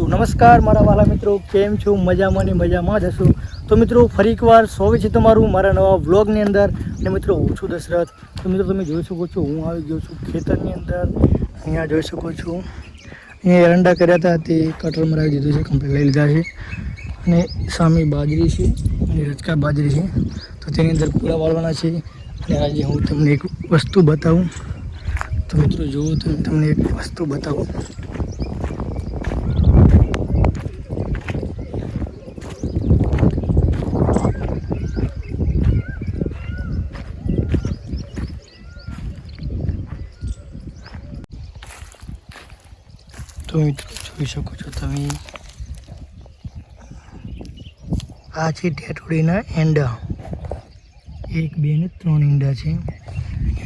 નમસ્કાર મારા વાલા મિત્રો, કેમ છો? મજામાં ને મજામાં જ હશો. તો મિત્રો ફરી એકવાર સ્વાગત છે તમારું મારા નવા વ્લોગની અંદર. અને મિત્રો હું છું દશરથ. તો મિત્રો તમે જોઈ શકો છો હું આવી ગયો છું ખેતરની અંદર. અહીંયા જોઈ શકો છો અહીંયા એરંડા કર્યા હતા તે કટર મરાવી દીધું છે, કમ્પ્લીટ લઈ લીધા છે. અને સામે બાજરી છે અને રચકા બાજરી છે, તો તેની અંદર પૂરા વાળવાના છે. અને આજે હું તમને એક વસ્તુ બતાવું. તો મિત્રો જુઓ તો તમને એક વસ્તુ બતાવું. તો મિત્રો જોઈ શકો છો તમે, આ છે ટેટોડીના ઈંડા. 1 2 ને 3 ઈંડા છે.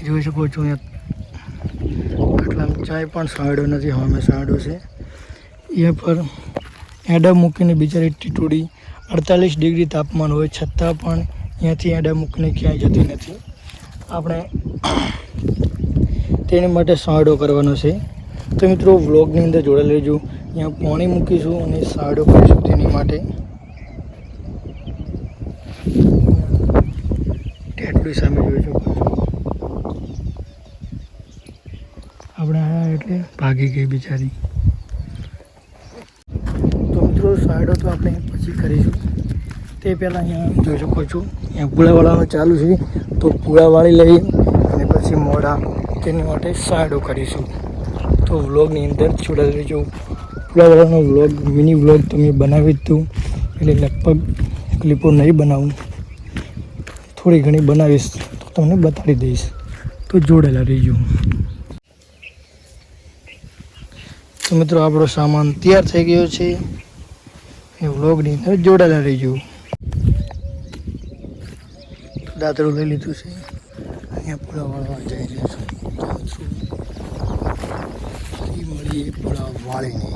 જોઈ શકો છો આટલા ચાય પણ સાડો નથી, સામે સાડો છે. એ પર એડા મૂકીને બિચારી ટીટોડી 48 ડિગ્રી તાપમાન હોય છતાં પણ અહીંયાથી એડા મૂકીને ક્યાંય જતી નથી. આપણે તેની માટે સાડો કરવાનો છે. તો મિત્રો વ્લોગની અંદર જોડે લેજો. અહીંયા પાણી મૂકીશું અને સાડો કરીશું તેની માટે. ટેટડી સામે જોઈ શકો છો. આપણે આવ્યા એટલે ભાગી ગઈ બિચારી. તો મિત્રો સાડો તો આપણે પછી કરીશું. તે પહેલાં અહીંયા જોઈ શકો છો અહીંયા પૂળાવાળાનું ચાલુ છે. તો પૂળાવાળી લઈ અને પછી મોડા તેની માટે સાડો કરીશું. તો વ્લોગની અંદર જોડાઈ રહેજો. પૂળાવાળાનો વ્લોગ મિની વ્લોગ તમે બનાવી જ તું, એટલે લગભગ ક્લિપો નહીં બનાવું, થોડી ઘણી બનાવીશ તો તમને બતાડી દઈશ. તો જોડેલા રહીજો. તો મિત્રો આપણો સામાન તૈયાર થઈ ગયો છે. એ વ્લોગની અંદર જોડાયેલા રહીજો. તો દાતરું લઈ લીધું છે. અહીંયા પૂળાવાળવા જઈ રહ્યો છું. મળીએ પૂળા વાળીને.